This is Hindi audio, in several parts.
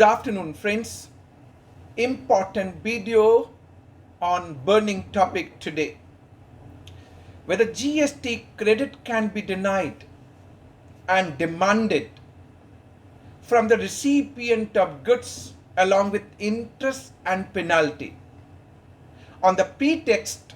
Good afternoon, friends. Important video on burning topic today. Whether GST credit can be denied and demanded from the recipient of goods along with interest and penalty on the pretext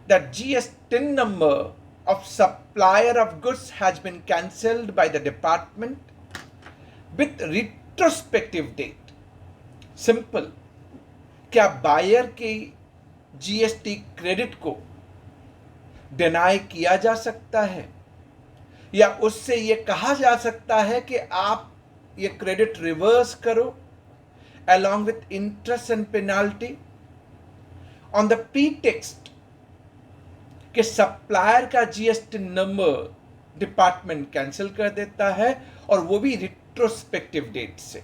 that GST number of supplier of goods has been cancelled by the department with retrospective date. Simple, क्या बायर के जीएसटी क्रेडिट को डिनाई किया जा सकता है या उससे यह कहा जा सकता है कि आप ये क्रेडिट रिवर्स करो along with interest and penalty on the pretext कि सप्लायर का जीएसटी नंबर डिपार्टमेंट कैंसिल कर देता है और वो भी रिट्रोस्पेक्टिव डेट से।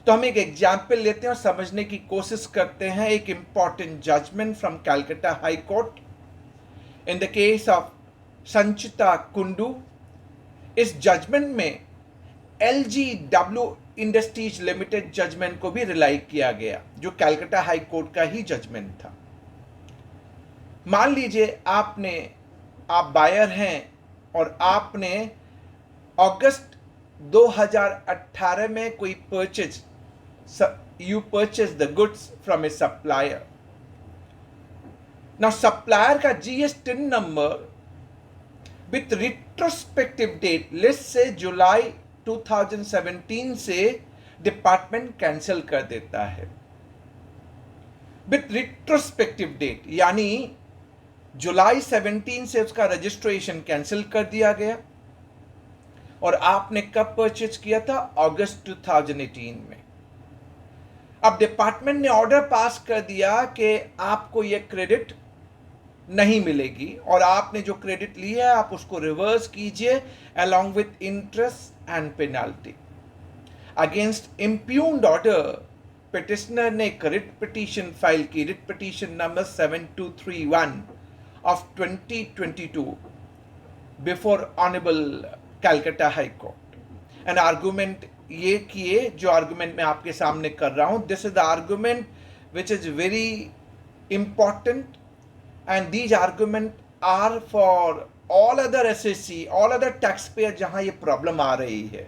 तो हम एक एग्जाम्पल लेते हैं और समझने की कोशिश करते हैं एक important judgment from Calcutta high court in the case of Sanchita Kundu. इस जजमेंट में LGW इंडस्ट्रीज लिमिटेड जजमेंट को भी रिलाई किया गया जो कैलकाटा हाई कोर्ट का ही जजमेंट था। मान लीजिए आप बायर हैं और आपने अगस्त 2018 में कोई you purchase the goods from a supplier. Now supplier का GST number with retrospective date, let's say जुलाई 2017 से डिपार्टमेंट कैंसिल कर देता है विथ रिट्रोस्पेक्टिव डेट, यानी जुलाई 17 से उसका रजिस्ट्रेशन कैंसिल कर दिया गया और आपने कब परचेज किया था? अगस्त 2018 में। अब डिपार्टमेंट ने ऑर्डर पास कर दिया कि आपको यह क्रेडिट नहीं मिलेगी और आपने जो क्रेडिट ली है आप उसको रिवर्स कीजिए along with interest and penalty. Against इम्प्यून्ड order petitioner ने एक रिट पिटीशन फाइल की, writ petition number 7231 of 2022 before honourable Calcutta high court. And argument ये किए जो आर्गुमेंट मैं आपके सामने कर रहा हूं। This is the argument which is very important and these argument are for all other SSC, all other tax payer जहां ये प्रॉब्लम आ रही है।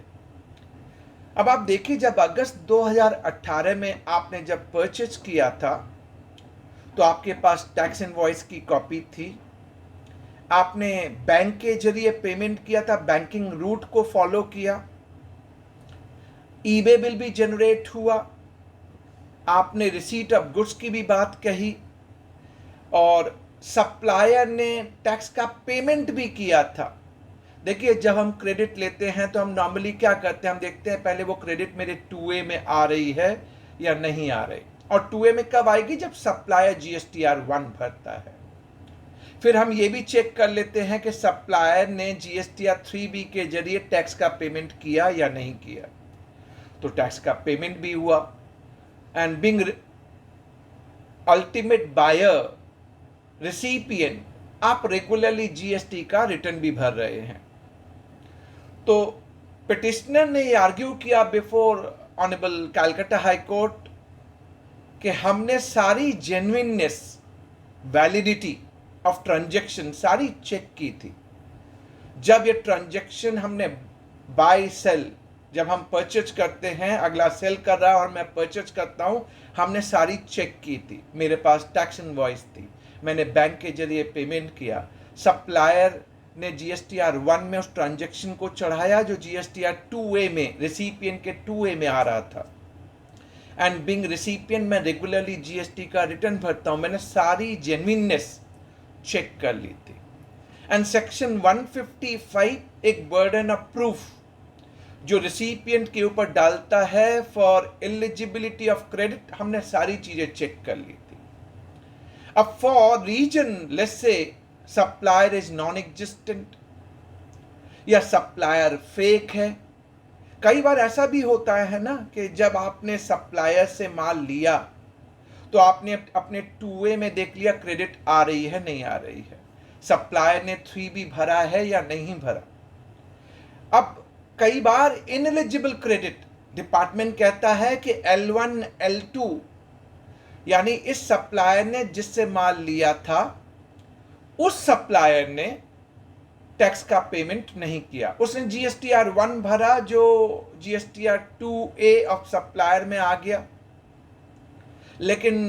अब आप देखिए, जब अगस्त 2018 में आपने जब परचेज किया था तो आपके पास टैक्स इनवॉइस की कॉपी थी, आपने बैंक के जरिए पेमेंट किया था, बैंकिंग रूट को फॉलो किया, ईबे बिल भी जनरेट हुआ, आपने रिसीट ऑफ गुड्स की भी बात कही और सप्लायर ने टैक्स का पेमेंट भी किया था। देखिए, जब हम क्रेडिट लेते हैं तो हम नॉर्मली क्या करते हैं, हम देखते हैं पहले वो क्रेडिट मेरे 2A में आ रही है या नहीं आ रही, और 2A में कब आएगी? जब सप्लायर GSTR 1 भरता है। फिर हम ये भी चेक कर लेते हैं कि सप्लायर ने GSTR 3B के जरिए टैक्स का पेमेंट किया या नहीं किया। तो टैक्स का पेमेंट भी हुआ and being ultimate buyer recipient आप रेगुलरली GST का रिटर्न भी भर रहे हैं। तो पिटिशनर ने ये आर्ग्यू किया before honourable Calcutta high court कि हमने सारी जेन्युइननेस, वैलिडिटी ऑफ ट्रांजैक्शन सारी चेक की थी। जब ये ट्रांजैक्शन हमने बाय सेल, जब हम परचेज करते हैं, अगला सेल कर रहा है और मैं परचेज करता हूं, हमने सारी चेक की थी, मेरे पास टैक्स इनवॉइस थी, मैंने बैंक के जरिए पेमेंट किया, सप्लायर ने GSTR 1 में उस ट्रांजैक्शन को चढ़ाया जो GSTR 2A में, रिसिपिएंट के 2A में आ रहा था। एंड बिंग रिसिपिएंट मैं रेगुलरली GST का रिटर्न भरता हूं, मैंने सारी जेन्युइननेस चेक कर ली थी। एंड सेक्शन 155 एक बर्डन ऑफ प्रूफ जो रिसिपिएंट के ऊपर डालता है फॉर एलिजिबिलिटी ऑफ क्रेडिट, हमने सारी चीजें चेक कर ली थी। अब for reason let's say supplier is non existent या सप्लायर फेक है। कई बार ऐसा भी होता है ना कि जब आपने सप्लायर से माल लिया तो आपने अपने 2A में देख लिया क्रेडिट आ रही है नहीं आ रही है, सप्लायर ने 3B भरा है या नहीं भरा। अब कई बार इनएलिजिबल क्रेडिट डिपार्टमेंट कहता है कि L1 L2 यानी इस सप्लायर ने जिससे माल लिया था उस सप्लायर ने टैक्स का पेमेंट नहीं किया, उसने GSTR 1 भरा जो GSTR 2A ऑफ सप्लायर में आ गया, लेकिन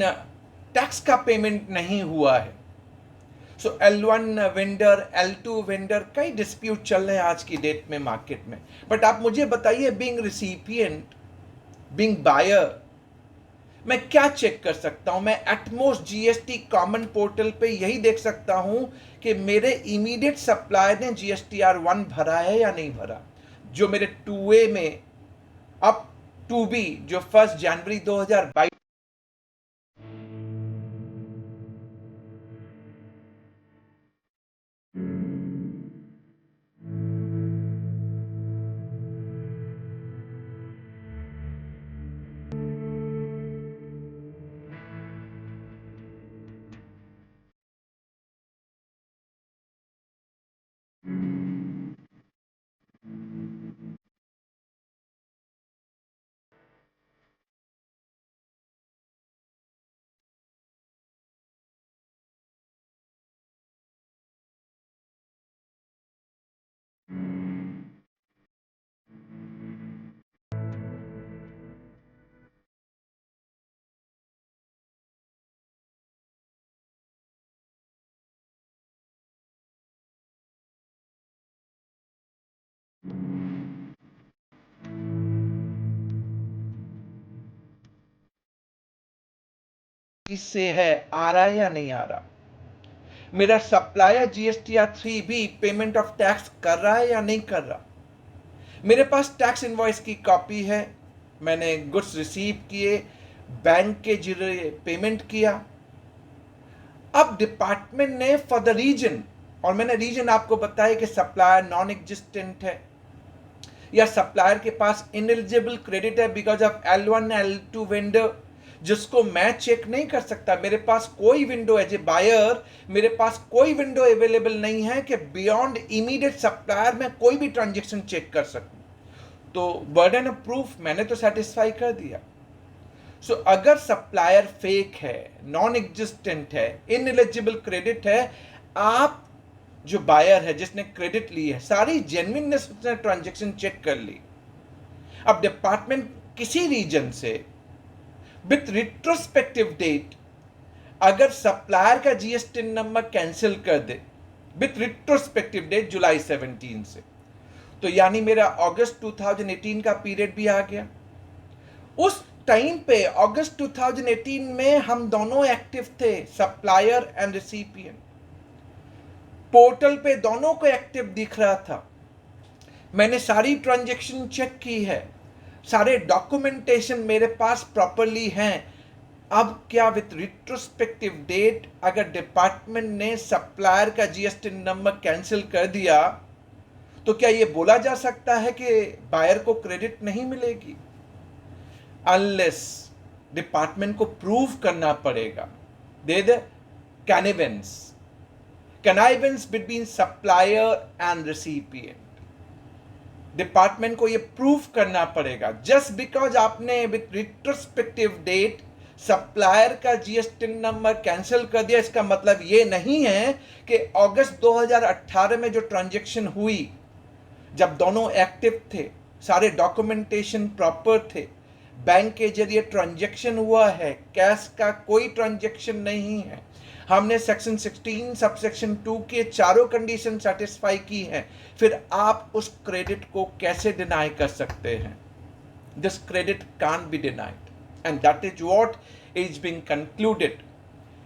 टैक्स का पेमेंट नहीं हुआ है। सो L1 वेंडर, L2 वेंडर, कई डिस्प्यूट चल रहे हैं आज की डेट में मार्केट में। बट आप मुझे बताइए, बीइंग रिसिपिएंट, बीइंग बायर, मैं क्या चेक कर सकता हूं? मैं एटमोस्ट GST कॉमन पोर्टल पे यही देख सकता हूं कि मेरे इमीडिएट सप्लायर ने GSTR 1 भरा है या नहीं भरा, जो मेरे 2A में अप 2B जो 1 जनवरी 2022 से है, आ रहा है या नहीं आ रहा? मेरा supplier GSTR 3B payment of tax कर रहा है या नहीं कर रहा? मेरे पास टैक्स इनवॉइस की कॉपी है, मैंने गुड्स रिसीव किए, बैंक के जरिए पेमेंट किया। अब डिपार्टमेंट ने फॉर द रीजन, और मैंने रीजन आपको बताया कि सप्लायर नॉन एग्जिस्टेंट है या सप्लायर के पास इनएलिजिबल क्रेडिट है because of L1 L2 vendor, जिसको मैं चेक नहीं कर सकता। मेरे पास कोई विंडो, एज ए बायर मेरे पास कोई विंडो अवेलेबल नहीं है कि बियॉन्ड इमीडिएट सप्लायर में कोई भी ट्रांजेक्शन चेक कर सकूं। तो बर्डन ऑफ प्रूफ मैंने तो सेटिस्फाई कर दिया। सो अगर सप्लायर फेक है, नॉन एग्जिस्टेंट है, इनएलिजिबल क्रेडिट है, आप जो बायर है जिसने क्रेडिट ली है, सारी जेन्युइननेस उसने ट्रांजेक्शन चेक कर ली। अब डिपार्टमेंट किसी रीजन से विथ रिट्रोस्पेक्टिव डेट अगर सप्लायर का GST नंबर कैंसिल कर दे विथ रिट्रोस्पेक्टिव डेट जुलाई 17 से, तो यानी मेरा अगस्त 2018 का पीरियड भी आ गया। उस टाइम पे अगस्त 2018 में हम दोनों एक्टिव थे, सप्लायर एंड रिसिपिएंट। पोर्टल पे दोनों को एक्टिव दिख रहा था, मैंने सारी ट्रांजैक्शन चेक की है, सारे डॉक्यूमेंटेशन मेरे पास प्रॉपरली हैं। अब क्या विथ रिट्रोस्पेक्टिव डेट अगर डिपार्टमेंट ने सप्लायर का GST नंबर कैंसिल कर दिया तो क्या यह बोला जा सकता है कि बायर को क्रेडिट नहीं मिलेगी? अनलेस डिपार्टमेंट को प्रूव करना पड़ेगा the connivance between supplier and recipient. Department को यह प्रूव करना पड़ेगा। जस्ट बिकॉज आपने विथ रिट्रोस्पेक्टिव डेट सप्लायर का GST नंबर कैंसिल कर दिया, इसका मतलब यह नहीं है कि अगस्त 2018 में जो ट्रांजैक्शन हुई, जब दोनों एक्टिव थे, सारे डॉक्यूमेंटेशन प्रॉपर थे, बैंक के जरिए ट्रांजैक्शन हुआ है, कैश का कोई ट्रांजैक्शन नहीं है, हमने सेक्शन 16 सब सेक्शन 2 के चारों कंडीशन सेटिस्फाई की हैं, फिर आप उस क्रेडिट को कैसे डिनाई कर सकते हैं? This credit can't be denied, and that is what is being concluded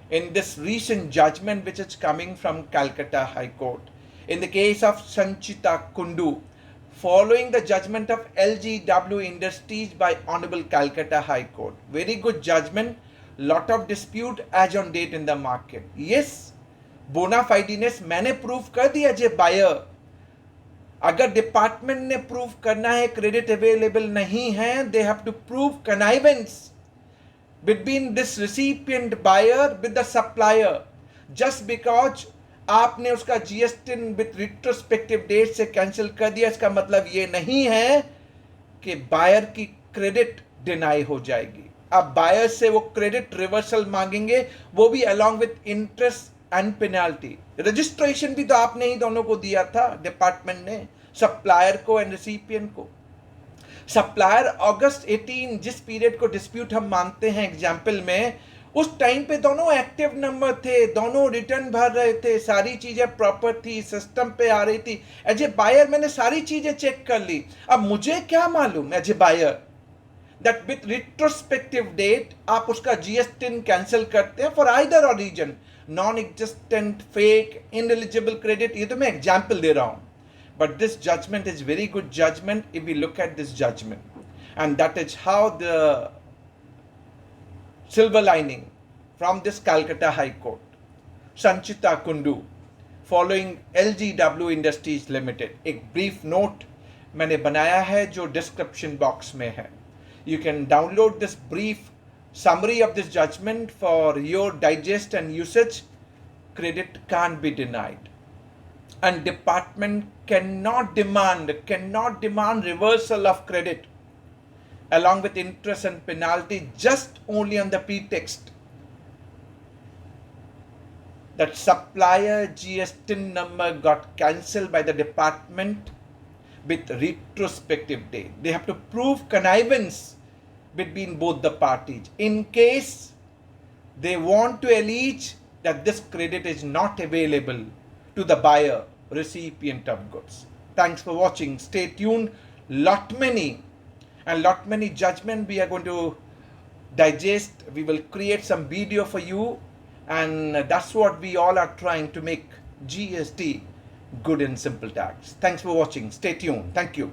in this recent judgment which is coming from Calcutta High Court in the case of Sanchita Kundu following the judgment of LGW Industries by Honorable Calcutta High Court. Very good judgment, lot of dispute as on date in the market. Yes, bona fideness मैंने प्रूव कर दिया जे बायर। अगर डिपार्टमेंट ने प्रूव करना है क्रेडिट अवेलेबल नहीं है, they have to prove connivance between this recipient buyer with the supplier. Just because आपने उसका GST with retrospective date से कैंसिल कर दिया, इसका मतलब ये नहीं है कि बायर की क्रेडिट डिनाई हो जाएगी। अब बायर से वो क्रेडिट रिवर्सल मांगेंगे, वो भी along with interest and penalty. Registration भी तो आपने ही दोनों को दिया था, डिपार्टमेंट ने, सप्लायर को एंड रिसिपिएंट को। सप्लायर अगस्त 18, जिस पीरियड को डिस्प्यूट हम मानते हैं एग्जाम्पल में, उस टाइम पे दोनों एक्टिव नंबर थे, दोनों रिटर्न भर रहे थे, सारी चीजें प्रॉपर थी, सिस्टम पे आ रही थी। एज ए बायर मैंने सारी चीजें चेक कर ली। अब मुझे क्या मालूम as a buyer that with retrospective date आप उसका जीएसटी कैंसिल करते हैं for either or reason, non existent, fake, ineligible credit. ये तो मैं एग्जाम्पल दे रहा हूं, but this judgment is very good judgment if we look at this judgment, and that is how the silver lining from this Calcutta High Court, Sanchita Kundu, following LGW Industries Limited, एक brief note मैंने बनाया है जो description box में है। You can download this brief summary of this judgment for your digest and usage. Credit can't be denied, and department cannot demand reversal of credit along with interest and penalty just only on the pretext that supplier GST number got cancelled by the department with retrospective date. They have to prove connivance between both the parties in case they want to allege that this credit is not available to the buyer, recipient of goods. Thanks for watching. Stay tuned. Lot many judgment we are going to digest. We will create some video for you, and that's what we all are trying to make GST good and simple tax. Thanks for watching. Stay tuned. Thank you.